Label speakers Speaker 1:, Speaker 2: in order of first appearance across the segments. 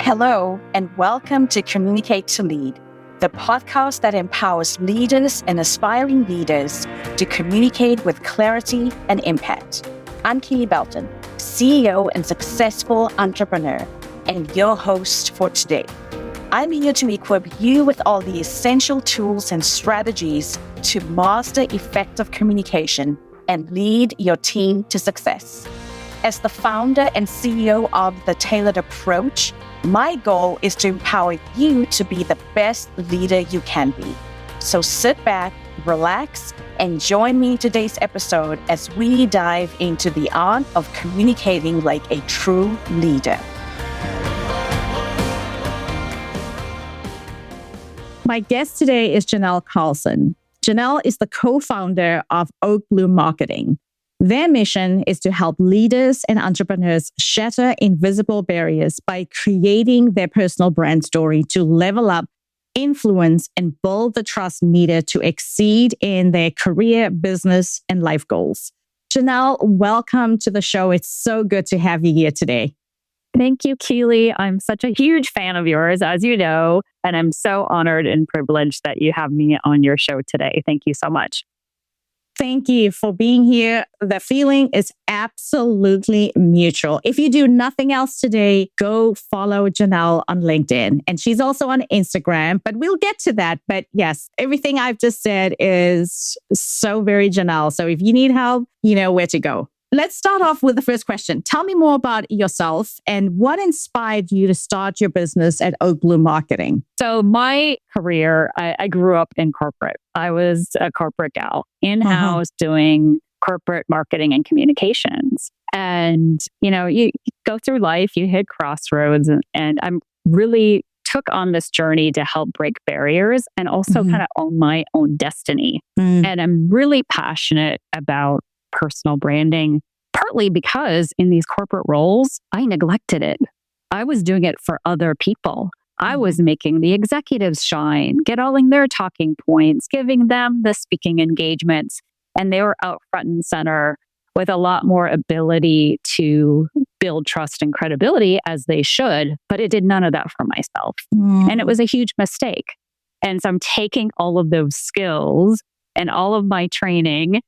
Speaker 1: Hello, and welcome to Communicate to Lead, the podcast that empowers leaders and aspiring leaders to communicate with clarity and impact. I'm Keely Belton, CEO and successful entrepreneur, and your host for today. I'm here to equip you with all the essential tools and strategies to master effective communication and lead your team to success. As the founder and CEO of The Tailored Approach, my goal is to empower you to be the best leader you can be. So sit back, relax, and join me in today's episode as we dive into the art of communicating like a true leader. My guest today is Jeanel Carlson. Jeanel is the co-founder of Oakbloom Marketing. Their mission is to help leaders and entrepreneurs shatter invisible barriers by creating their personal brand story to level up, influence, and build the trust needed to exceed in their career, business, and life goals. Jeanel, welcome to the show. It's so good to have you here today.
Speaker 2: Thank you, Keely. I'm such a huge fan of yours, as you know, and I'm so honored and privileged that you have me on your show today. Thank you so much.
Speaker 1: Thank you for being here. The feeling is absolutely mutual. If you do nothing else today, go follow Jeanel on LinkedIn. And she's also on Instagram, but we'll get to that. But yes, everything I've just said is so very Jeanel. So if you need help, you know where to go. Let's start off with the first question. Tell me more about yourself and what inspired you to start your business at Oakbloom Marketing.
Speaker 2: So my career, I grew up in corporate. I was a corporate gal, in-house doing corporate marketing and communications. And, you go through life, you hit crossroads, and I'm really took on this journey to help break barriers and also kind of own my own destiny. And I'm really passionate about personal branding, partly because in these corporate roles, I neglected it. I was doing it for other people. I was making the executives shine, getting their talking points, giving them the speaking engagements, and they were out front and center with a lot more ability to build trust and credibility as they should, but it did none of that for myself. And it was a huge mistake. And so I'm taking all of those skills and all of my training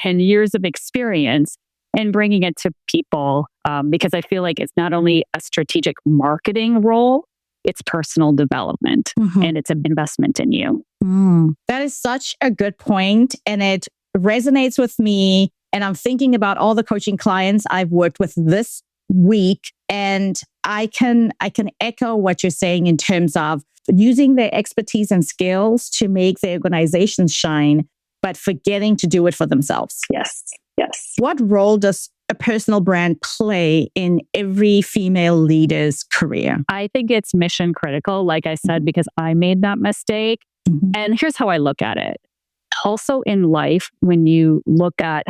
Speaker 2: and years of experience and bringing it to people because I feel like it's not only a strategic marketing role, it's personal development and it's an investment in you.
Speaker 1: That is such a good point, and it resonates with me. And I'm thinking about all the coaching clients I've worked with this week, and I can echo what you're saying in terms of using their expertise and skills to make their organizations shine, but forgetting to do it for themselves.
Speaker 2: Yes.
Speaker 1: What role does a personal brand play in every female leader's career?
Speaker 2: I think it's mission critical, like I said, because I made that mistake. And here's how I look at it. Also in life, when you look at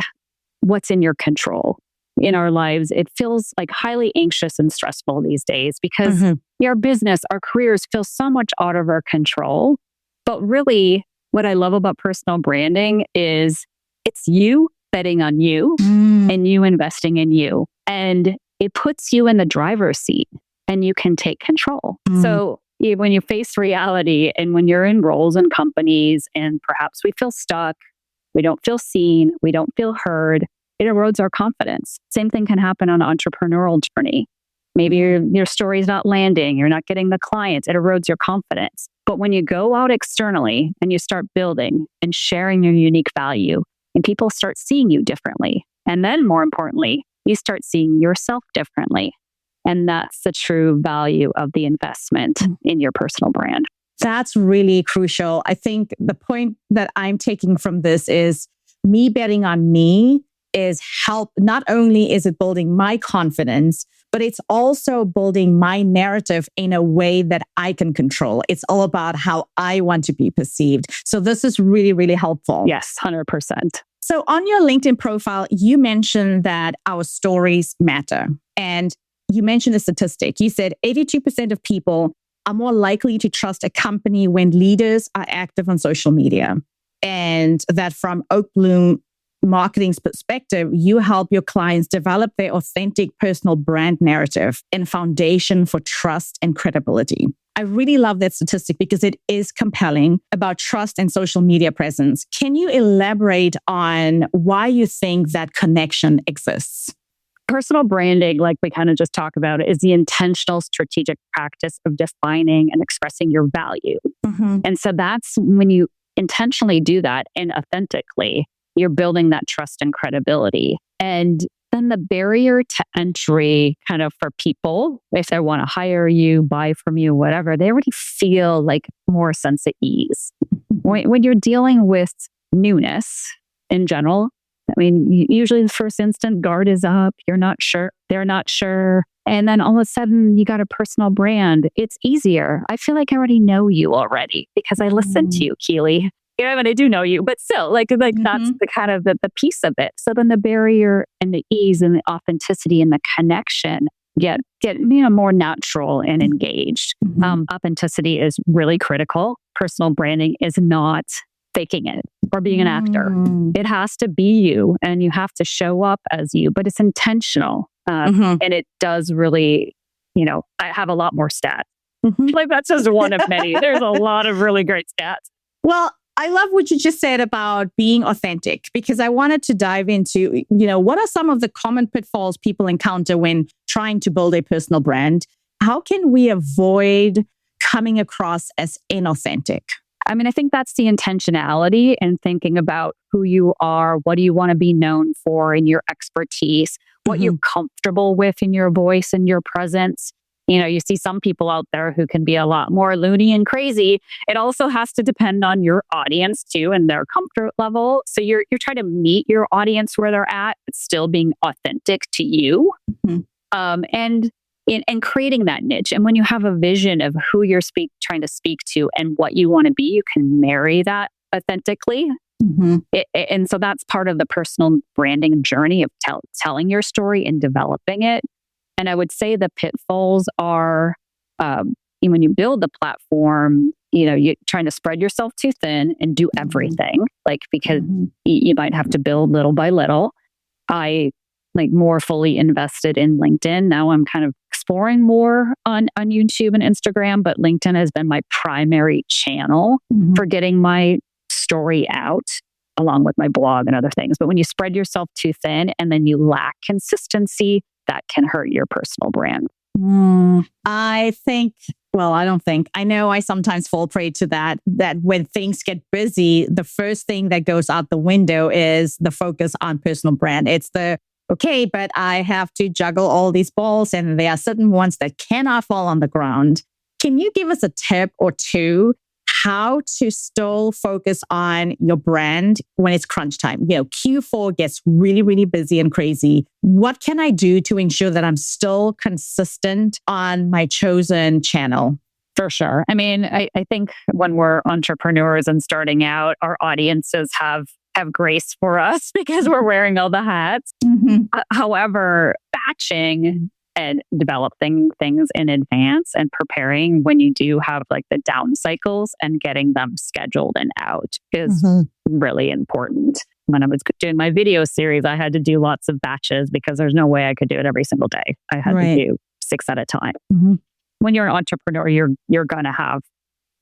Speaker 2: what's in your control in our lives, it feels like highly anxious and stressful these days because our business, our careers feel so much out of our control. But really, what I love about personal branding is it's you betting on you and you investing in you. And it puts you in the driver's seat and you can take control. So when you face reality and when you're in roles and companies and perhaps we feel stuck, we don't feel seen, we don't feel heard, it erodes our confidence. Same thing can happen on an entrepreneurial journey. Maybe your story's not landing, you're not getting the clients, it erodes your confidence. But when you go out externally and you start building and sharing your unique value, and people start seeing you differently, and then more importantly, you start seeing yourself differently. And that's the true value of the investment in your personal brand.
Speaker 1: That's really crucial. I think the point that I'm taking from this is me betting on me is help. Not only is it building my confidence, but it's also building my narrative in a way that I can control. It's all about how I want to be perceived. So this is really, really helpful.
Speaker 2: Yes, 100%.
Speaker 1: So on your LinkedIn profile, you mentioned that our stories matter. And you mentioned a statistic. You said 82% of people are more likely to trust a company when leaders are active on social media. And that from Oakbloom marketing's perspective, you help your clients develop their authentic personal brand narrative and foundation for trust and credibility. I really love that statistic because it is compelling about trust and social media presence. Can you elaborate on why you think that connection exists?
Speaker 2: Personal branding, like we kind of just talked about, is the intentional strategic practice of defining and expressing your value. And so that's when you intentionally do that and authentically, you're building that trust and credibility. And then the barrier to entry kind of for people, if they want to hire you, buy from you, whatever, they already feel like more sense of ease. When you're dealing with newness in general, I mean, usually the first instant guard is up. You're not sure. They're not sure. And then all of a sudden you got a personal brand. It's easier. I feel like I already know you already because I listened to you, Keely. Yeah, I mean, I do know you, but still, like that's the kind of the piece of it. So then the barrier and the ease and the authenticity and the connection get more natural and engaged. Authenticity is really critical. Personal branding is not faking it or being an actor. It has to be you and you have to show up as you, but it's intentional. And it does really, I have a lot more stats. Like that's just one of many. There's a lot of really great stats.
Speaker 1: Well, I love what you just said about being authentic because I wanted to dive into, what are some of the common pitfalls people encounter when trying to build a personal brand? How can we avoid coming across as inauthentic?
Speaker 2: I mean, I think that's the intentionality and thinking about who you are, what do you want to be known for in your expertise, what you're comfortable with in your voice and your presence. You see some people out there who can be a lot more loony and crazy. It also has to depend on your audience too and their comfort level. So you're trying to meet your audience where they're at, but still being authentic to you. And creating that niche. And when you have a vision of who you're trying to speak to and what you want to be, you can marry that authentically. And so that's part of the personal branding journey of telling your story and developing it. And I would say the pitfalls are when you build the platform, you're trying to spread yourself too thin and do everything, because you might have to build little by little. I more fully invested in LinkedIn. Now I'm kind of exploring more on YouTube and Instagram, but LinkedIn has been my primary channel for getting my story out along with my blog and other things. But when you spread yourself too thin and then you lack consistency, that can hurt your personal brand.
Speaker 1: I know I sometimes fall prey to that when things get busy, the first thing that goes out the window is the focus on personal brand. It's okay, but I have to juggle all these balls and there are certain ones that cannot fall on the ground. Can you give us a tip or two how to still focus on your brand when it's crunch time? Q4 gets really, really busy and crazy. What can I do to ensure that I'm still consistent on my chosen channel?
Speaker 2: For sure. I mean, I think when we're entrepreneurs and starting out, our audiences have grace for us because we're wearing all the hats. However, batching and developing things in advance and preparing when you do have the down cycles and getting them scheduled and out is really important. When I was doing my video series, I had to do lots of batches because there's no way I could do it every single day. I had to do 6 at a time. When you're an entrepreneur, you're going to have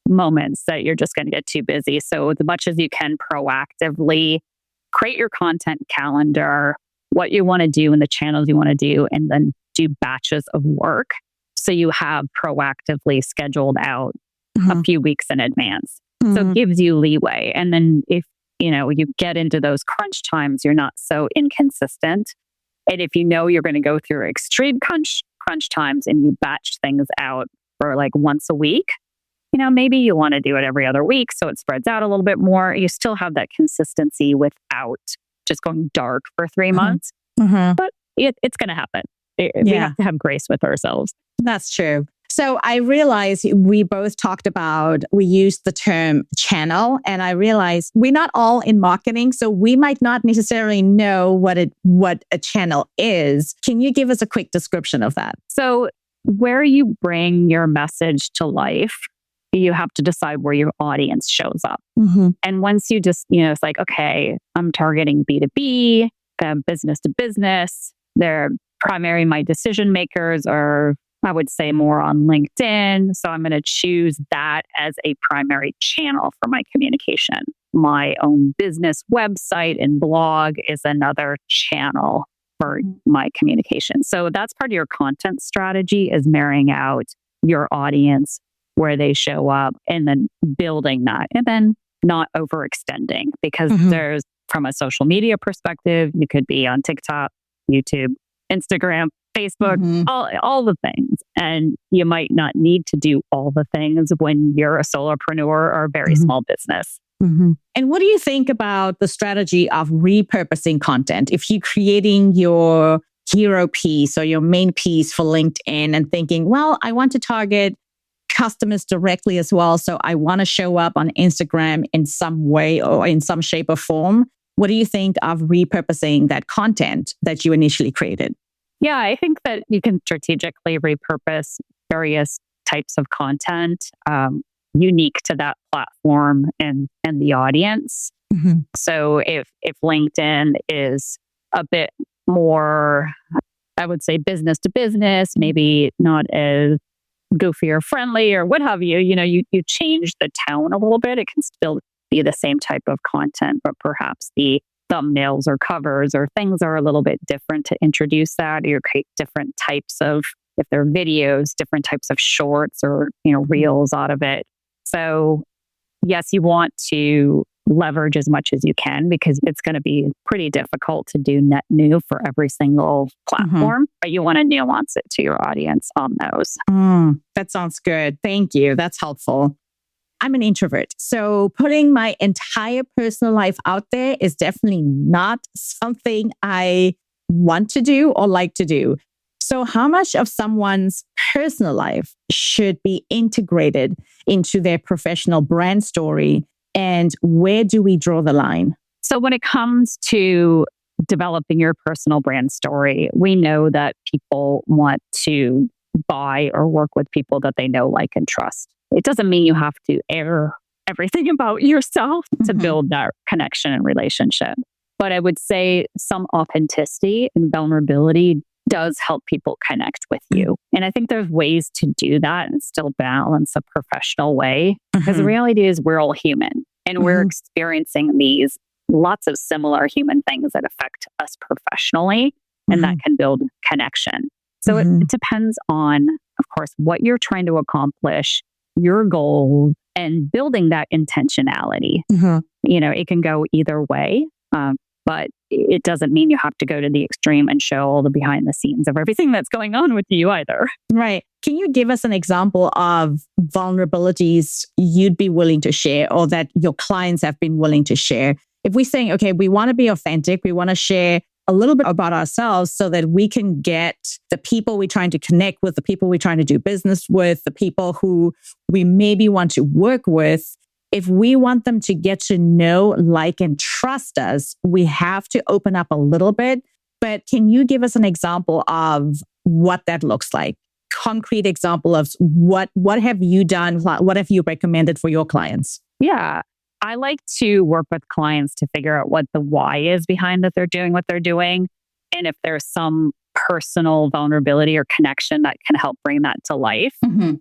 Speaker 2: moments that you're just going to get too busy. So as much as you can proactively create your content calendar, what you want to do and the channels you want to do, and then do batches of work. So you have proactively scheduled out a few weeks in advance. So it gives you leeway. And then if, you get into those crunch times, you're not so inconsistent. And if you're going to go through extreme crunch times and you batch things out for once a week, maybe you want to do it every other week. So it spreads out a little bit more. You still have that consistency without just going dark for 3 months. But it's going to happen. We have to have grace with ourselves.
Speaker 1: That's true. So I realized we both talked about, we used the term channel, and I realized we're not all in marketing, so we might not necessarily know what a channel is. Can you give us a quick description of that?
Speaker 2: So where you bring your message to life you have to decide where your audience shows up.
Speaker 1: Mm-hmm.
Speaker 2: And once you just, it's like, okay, I'm targeting B2B, business to business. They're primary, my decision makers are, I would say, more on LinkedIn. So I'm going to choose that as a primary channel for my communication. My own business website and blog is another channel for my communication. So that's part of your content strategy, is marrying out your audience, where they show up, and then building that, and then not overextending, because there's, from a social media perspective, you could be on TikTok, YouTube, Instagram, Facebook, all the things. And you might not need to do all the things when you're a solopreneur or a very small business.
Speaker 1: And what do you think about the strategy of repurposing content? If you're creating your hero piece or your main piece for LinkedIn and thinking, well, I want to target customers directly as well, so I want to show up on Instagram in some way or in some shape or form. What do you think of repurposing that content that you initially created?
Speaker 2: Yeah, I think that you can strategically repurpose various types of content unique to that platform and the audience. So if LinkedIn is a bit more, I would say, business to business, maybe not as goofy or friendly or what have you, you change the tone a little bit. It can still be the same type of content, but perhaps the thumbnails or covers or things are a little bit different to introduce that. You create different types of, if they're videos, different types of shorts or, reels out of it. So yes, you want to leverage as much as you can, because it's going to be pretty difficult to do net new for every single platform, but you want to nuance it to your audience on those.
Speaker 1: That sounds good. Thank you. That's helpful. I'm an introvert, so putting my entire personal life out there is definitely not something I want to do or like to do. So how much of someone's personal life should be integrated into their professional brand story? And where do we draw the line?
Speaker 2: So when it comes to developing your personal brand story, we know that people want to buy or work with people that they know, like, and trust. It doesn't mean you have to air everything about yourself to build that connection and relationship. But I would say some authenticity and vulnerability does help people connect with you. And I think there's ways to do that and still balance a professional way. Because the reality is we're all human and we're experiencing these lots of similar human things that affect us professionally, and that can build connection. So it depends on, of course, what you're trying to accomplish, your goals, and building that intentionality. It can go either way. But it doesn't mean you have to go to the extreme and show all the behind the scenes of everything that's going on with you either.
Speaker 1: Right. Can you give us an example of vulnerabilities you'd be willing to share, or that your clients have been willing to share? If we're saying, okay, we want to be authentic, we want to share a little bit about ourselves so that we can get the people we're trying to connect with, the people we're trying to do business with, the people who we maybe want to work with. If we want them to get to know, like, and trust us, we have to open up a little bit. But can you give us an example of what that looks like? Concrete example of what have you done? What have you recommended for your clients?
Speaker 2: Yeah. I like to work with clients to figure out what the why is behind that they're doing what they're doing. And if there's some personal vulnerability or connection that can help bring that to life.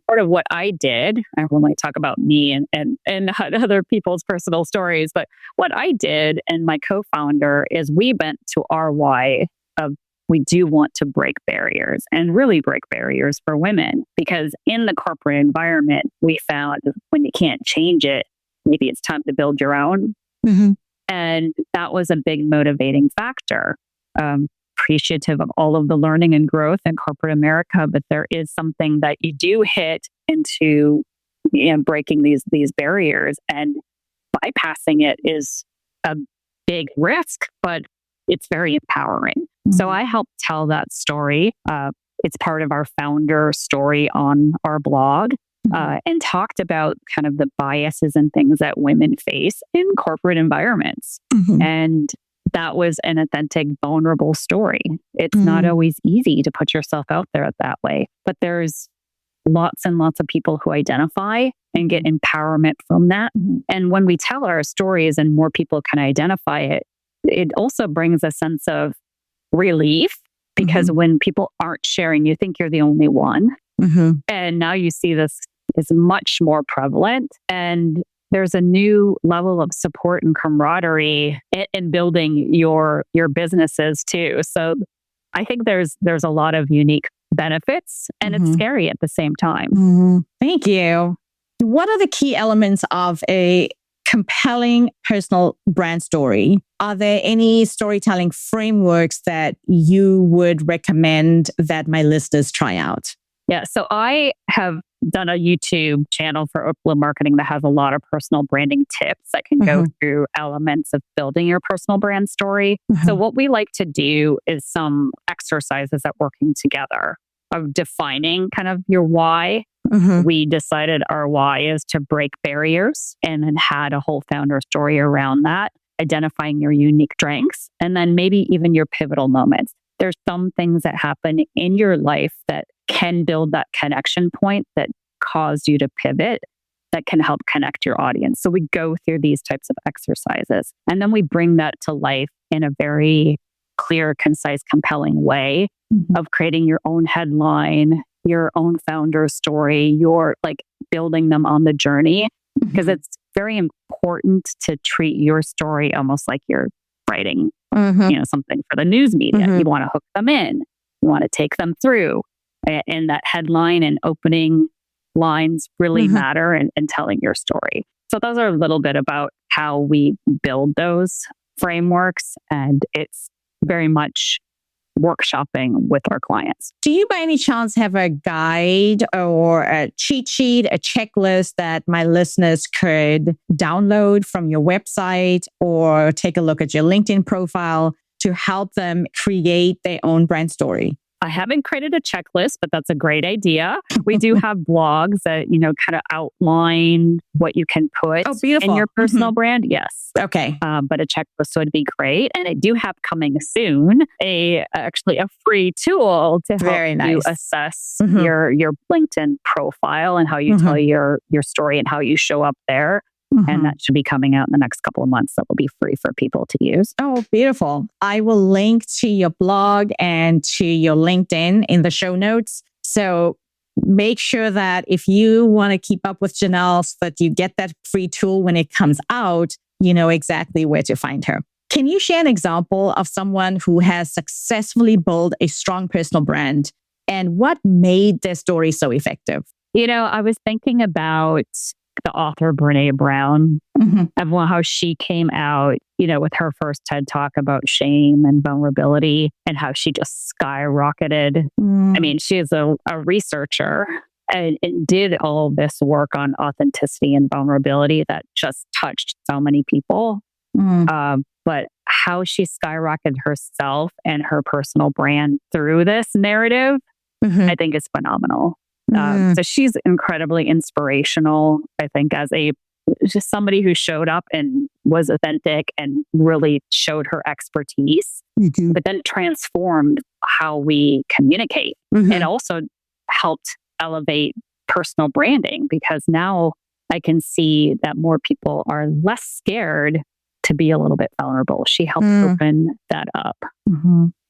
Speaker 2: Part of what I did, I won't like talk about me and other people's personal stories, but what I did and my co-founder is we went to our why of we do want to break barriers and really break barriers for women, because in the corporate environment, we found when you can't change it, maybe it's time to build your own. And that was a big motivating factor. Appreciative of all of the learning and growth in corporate America, but there is something that you do hit into breaking these barriers, and bypassing it is a big risk, but it's very empowering. So I help tell that story. It's part of our founder story on our blog, and talked about kind of the biases and things that women face in corporate environments. And that was an authentic, vulnerable story. It's not always easy to put yourself out there that way, but there's lots and lots of people who identify and get empowerment from that. And when we tell our stories and more people can identify it, it also brings a sense of relief because when people aren't sharing, you think you're the only one. And now you see this is much more prevalent. And there's a new level of support and camaraderie in building your businesses too. So I think there's a lot of unique benefits and it's scary at the same time.
Speaker 3: Thank you. What are the key elements of a compelling personal brand story? Are there any storytelling frameworks that you would recommend that my listeners try out?
Speaker 2: Yeah. So I have done a YouTube channel for Oakbloom Marketing that has a lot of personal branding tips that can go through elements of building your personal brand story. So what we like to do is some exercises at working together of defining kind of your why. We decided our why is to break barriers and then had a whole founder story around that, identifying your unique strengths, and then maybe even your pivotal moments. There's some things that happen in your life that can build that connection point that cause you to pivot, that can help connect your audience. So we go through these types of exercises and then we bring that to life in a very clear, concise, compelling way of creating your own headline, your own founder story, your like building them on the journey, because it's very important to treat your story almost like you're writing, something for the news media. You want to hook them in, you want to take them through, and that headline and opening lines really matter in telling your story. So those are a little bit about how we build those frameworks, and it's very much workshopping with our clients.
Speaker 3: Do you by any chance have a guide or a cheat sheet, a checklist that my listeners could download from your website or take a look at your LinkedIn profile to help them create their own brand story?
Speaker 2: I haven't created a checklist, but that's a great idea. We do have blogs that, kind of outline what you can put in your personal brand. Yes.
Speaker 3: Okay.
Speaker 2: But a checklist would be great. And I do have coming soon actually a free tool to help you assess your LinkedIn profile and how you tell your story and how you show up there. And that should be coming out in the next couple of months. That will be free for people to use.
Speaker 3: Oh, beautiful. I will link to your blog and to your LinkedIn in the show notes. So make sure that if you want to keep up with Jeanel, so that you get that free tool when it comes out, you know exactly where to find her. Can you share an example of someone who has successfully built a strong personal brand and what made their story so effective?
Speaker 2: I was thinking about the author Brené Brown of how she came out, with her first TED Talk about shame and vulnerability and how she just skyrocketed. I mean, she is a researcher and did all this work on authenticity and vulnerability that just touched so many people. But how she skyrocketed herself and her personal brand through this narrative, I think is phenomenal. So she's incredibly inspirational, I think, as just somebody who showed up and was authentic and really showed her expertise, but then transformed how we communicate and also helped elevate personal branding, because now I can see that more people are less scared to be a little bit vulnerable. She helped open that up.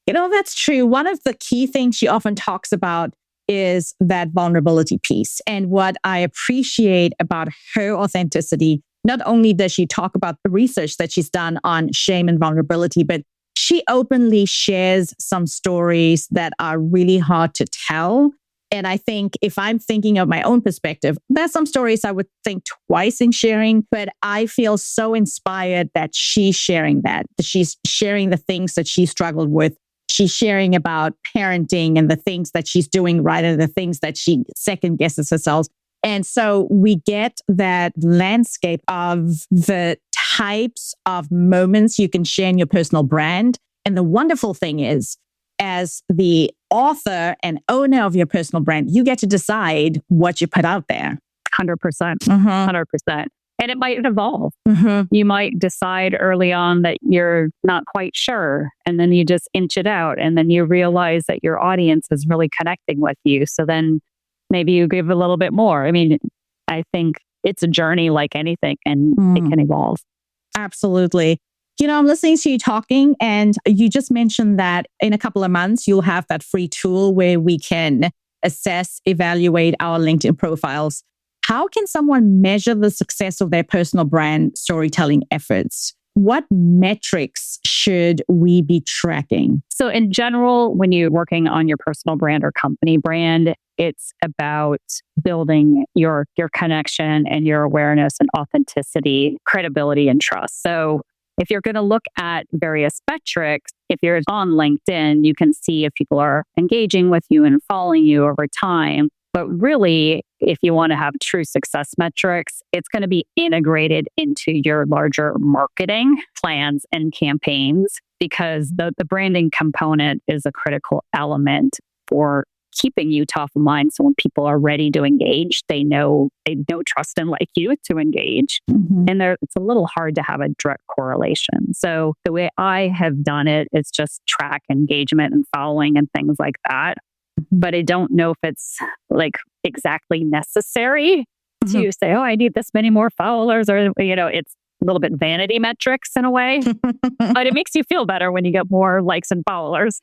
Speaker 3: That's true. One of the key things she often talks about is that vulnerability piece. And what I appreciate about her authenticity, not only does she talk about the research that she's done on shame and vulnerability, but she openly shares some stories that are really hard to tell. And I think if I'm thinking of my own perspective, there's some stories I would think twice in sharing, but I feel so inspired that she's sharing that she's sharing the things that she struggled with. She's sharing about parenting and the things that she's doing right and the things that she second guesses herself. And so we get that landscape of the types of moments you can share in your personal brand. And the wonderful thing is, as the author and owner of your personal brand, you get to decide what you put out there.
Speaker 2: 100%. 100%. And it might evolve. You might decide early on that you're not quite sure, and then you just inch it out, and then you realize that your audience is really connecting with you. So then maybe you give a little bit more. I mean, I think it's a journey like anything, and it can evolve.
Speaker 3: Absolutely. I'm listening to you talking, and you just mentioned that in a couple of months, you'll have that free tool where we can assess, evaluate our LinkedIn profiles. How can someone measure the success of their personal brand storytelling efforts? What metrics should we be tracking?
Speaker 2: So in general, when you're working on your personal brand or company brand, it's about building your connection and your awareness and authenticity, credibility, and trust. So if you're going to look at various metrics, if you're on LinkedIn, you can see if people are engaging with you and following you over time. But really, if you want to have true success metrics, it's going to be integrated into your larger marketing plans and campaigns, because the branding component is a critical element for keeping you top of mind. So when people are ready to engage, they know, trust, and like you to engage. And it's a little hard to have a direct correlation. So the way I have done it is just track engagement and following and things like that. But I don't know if it's like exactly necessary to say, I need this many more followers, or, it's a little bit vanity metrics in a way, but it makes you feel better when you get more likes and followers.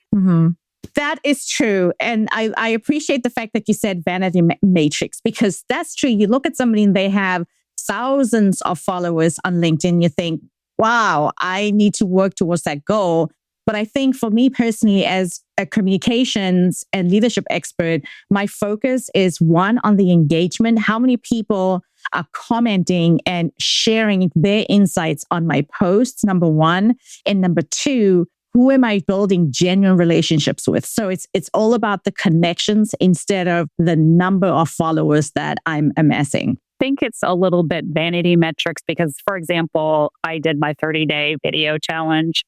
Speaker 3: That is true. And I appreciate the fact that you said vanity matrix, because that's true. You look at somebody and they have thousands of followers on LinkedIn. You think, wow, I need to work towards that goal. But I think for me personally, as a communications and leadership expert, my focus is one, on the engagement. How many people are commenting and sharing their insights on my posts, number one. And number two, who am I building genuine relationships with? So it's all about the connections instead of the number of followers that I'm amassing.
Speaker 2: I think it's a little bit vanity metrics because, for example, I did my 30-day video challenge.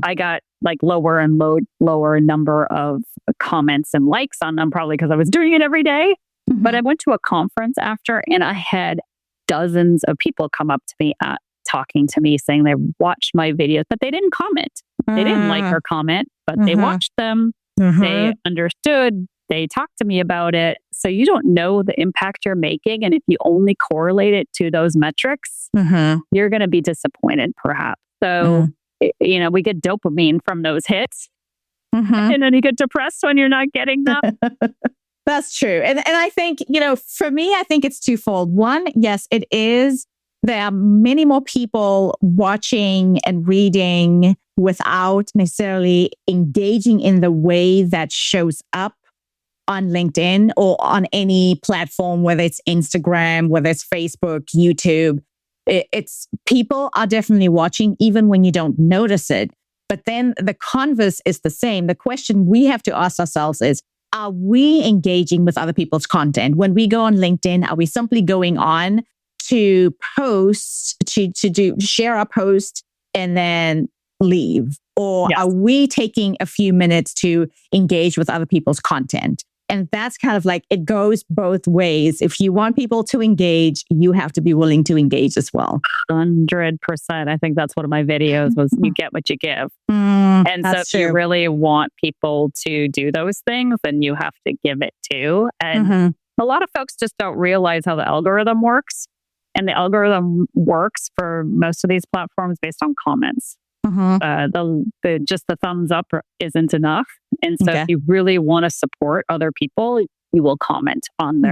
Speaker 2: I got like lower and lower number of comments and likes on them, probably because I was doing it every day. But I went to a conference after, and I had dozens of people come up to me talking to me, saying they watched my videos, but they didn't comment. They didn't like or comment, but they watched them. They understood. They talked to me about it. So you don't know the impact you're making. And if you only correlate it to those metrics, you're going to be disappointed, perhaps. So, we get dopamine from those hits. And then you get depressed when you're not getting them.
Speaker 3: That's true. And I think, for me, I think it's twofold. One, yes, it is. There are many more people watching and reading without necessarily engaging in the way that shows up on LinkedIn or on any platform, whether it's Instagram, whether it's Facebook, YouTube. It's people are definitely watching even when you don't notice it. But then the converse is the same. The question we have to ask ourselves is, are we engaging with other people's content? When we go on LinkedIn, are we simply going on to post, to share our post and then leave? Or are we taking a few minutes to engage with other people's content? And that's kind of like, it goes both ways. If you want people to engage, you have to be willing to engage as well.
Speaker 2: 100%. I think that's one of my videos was you get what you give. And so if you really want people to do those things, then you have to give it too. And a lot of folks just don't realize how the algorithm works. And the algorithm works for most of these platforms based on comments. Just the thumbs up isn't enough. And so if you really want to support other people, you will comment on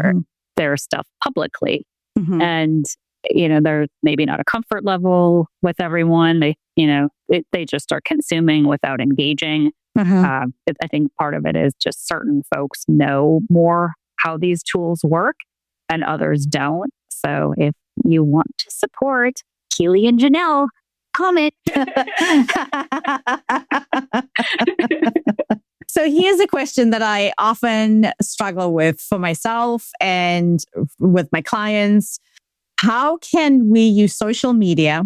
Speaker 2: their stuff publicly. And, they're maybe not a comfort level with everyone. They just start consuming without engaging. I think part of it is just certain folks know more how these tools work and others don't. So if you want to support Keely and Jeanel, comment.
Speaker 3: So here's a question that I often struggle with for myself and with my clients. How can we use social media,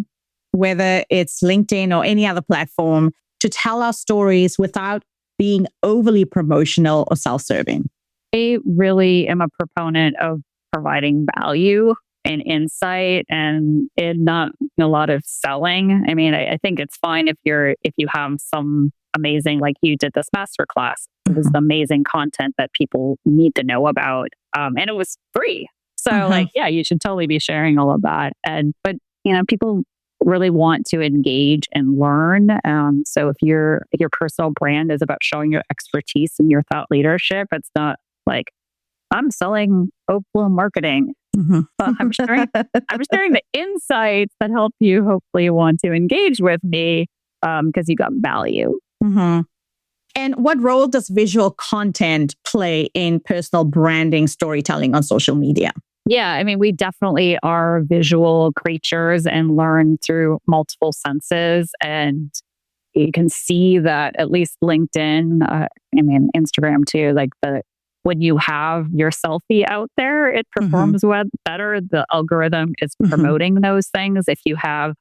Speaker 3: whether it's LinkedIn or any other platform, to tell our stories without being overly promotional or self-serving?
Speaker 2: I really am a proponent of providing value and insight and not a lot of selling. I mean, I think it's fine if you have some amazing, like you did this masterclass. It was amazing content that people need to know about. And it was free. So like, yeah, you should totally be sharing all of that. But people really want to engage and learn. So if your personal brand is about showing your expertise and your thought leadership, it's not like I'm selling Oakbloom Marketing. But I'm sharing the insights that help you hopefully want to engage with me because you got value.
Speaker 3: And what role does visual content play in personal branding storytelling on social media?
Speaker 2: Yeah, I mean, we definitely are visual creatures and learn through multiple senses. And you can see that at least LinkedIn, Instagram too, like when you have your selfie out there, it performs better. The algorithm is promoting those things. If you have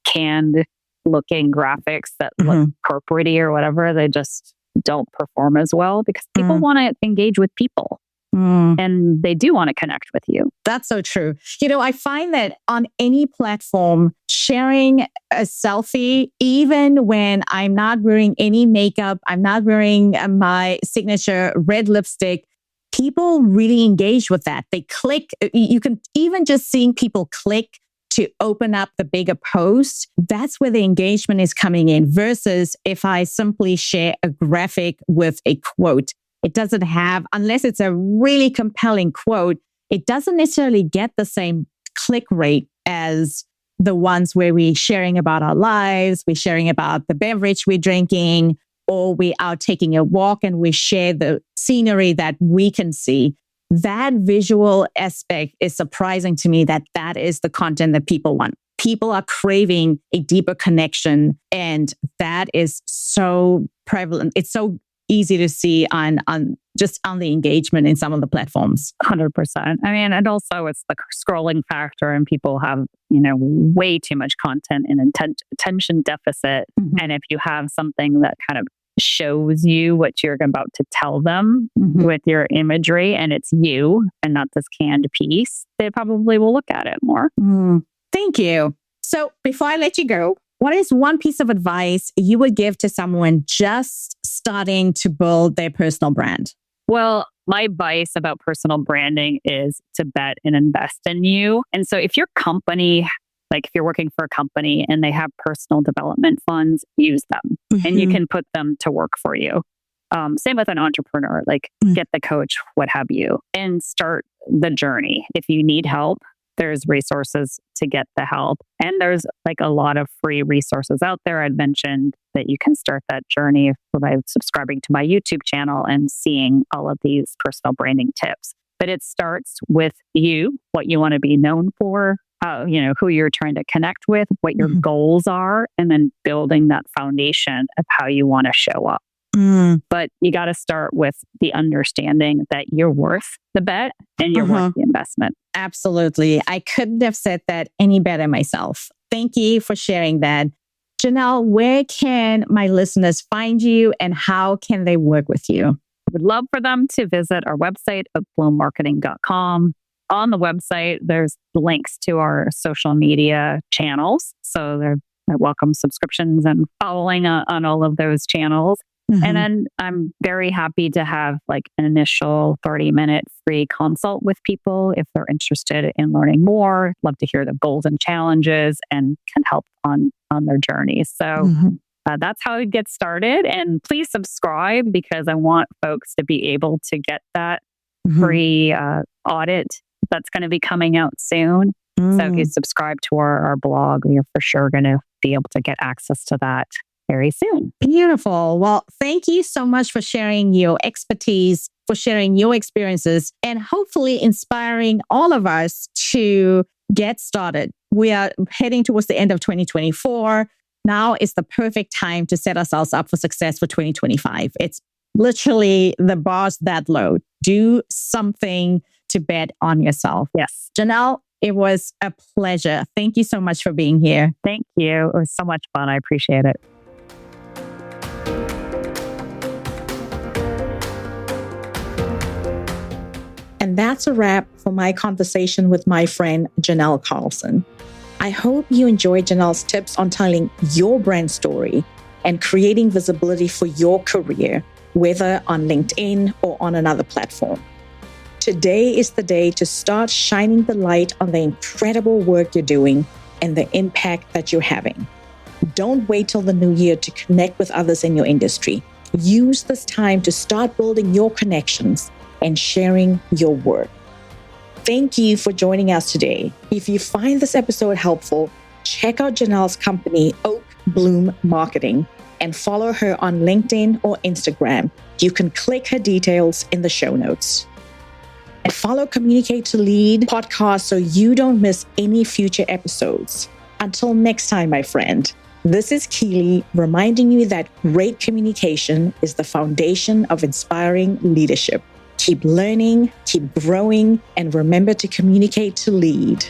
Speaker 2: canned looking graphics that look corporate-y or whatever, they just don't perform as well because people want to engage with people. And they do want to connect with you.
Speaker 3: That's so true. I find that on any platform, sharing a selfie, even when I'm not wearing any makeup, I'm not wearing my signature red lipstick, people really engage with that. They click. You can even just seeing people click to open up the bigger post. That's where the engagement is coming in versus if I simply share a graphic with a quote. It doesn't have, unless it's a really compelling quote, it doesn't necessarily get the same click rate as the ones where we're sharing about our lives, we're sharing about the beverage we're drinking, or we're out taking a walk and we share the scenery that we can see. That visual aspect is surprising to me that is the content that people want. People are craving a deeper connection, and that is so prevalent. It's so easy to see on the engagement in some of the platforms.
Speaker 2: 100%. I mean, and also it's the scrolling factor, and people have, way too much content and attention deficit. And if you have something that kind of shows you what you're about to tell them with your imagery, and it's you and not this canned piece, they probably will look at it more.
Speaker 3: Thank you. So before I let you go, what is one piece of advice you would give to someone just starting to build their personal brand?
Speaker 2: Well, my advice about personal branding is to bet and invest in you. And so if your company, like if you're working for a company and they have personal development funds, use them and you can put them to work for you. Same with an entrepreneur, like get the coach, what have you, and start the journey. If you need help, there's resources to get the help. And there's like a lot of free resources out there. I'd mentioned that you can start that journey by subscribing to my YouTube channel and seeing all of these personal branding tips. But it starts with you, what you want to be known for, who you're trying to connect with, what your goals are, and then building that foundation of how you want to show up. But you got to start with the understanding that you're worth the bet and you're worth the investment.
Speaker 3: Absolutely. I couldn't have said that any better myself. Thank you for sharing that. Jeanel, where can my listeners find you and how can they work with you?
Speaker 2: I would love for them to visit our website, oakbloommarketing.com. On the website, there's links to our social media channels. So I welcome subscriptions and following on all of those channels. And then I'm very happy to have like an initial 30-minute free consult with people if they're interested in learning more. Love to hear the goals and challenges and can help on their journey. So that's how it gets started. And please subscribe because I want folks to be able to get that free audit that's going to be coming out soon. So if you subscribe to our blog, you're for sure going to be able to get access to that very soon.
Speaker 3: Beautiful. Well, thank you so much for sharing your expertise, for sharing your experiences, and hopefully inspiring all of us to get started. We are heading towards the end of 2024. Now is the perfect time to set ourselves up for success for 2025. It's literally the bar's that low. Do something to bet on yourself.
Speaker 2: Yes.
Speaker 3: Jeanel, it was a pleasure. Thank you so much for being here.
Speaker 2: Thank you. It was so much fun. I appreciate it.
Speaker 3: And that's a wrap for my conversation with my friend, Jeanel Carlson. I hope you enjoyed Jeanel's tips on telling your brand story.
Speaker 1: and creating visibility for your career, whether on LinkedIn or on another platform. Today is the day to start shining the light on the incredible work you're doing and the impact that you're having. Don't wait till the new year to connect with others in your industry. Use this time to start building your connections and sharing your work. Thank you for joining us today. If you find this episode helpful, check out Jeanel's company, Oakbloom Marketing, and follow her on LinkedIn or Instagram. You can click her details in the show notes. And follow Communicate to Lead podcast so you don't miss any future episodes. Until next time, my friend, this is Keely reminding you that great communication is the foundation of inspiring leadership. Keep learning, keep growing, and remember to communicate to lead.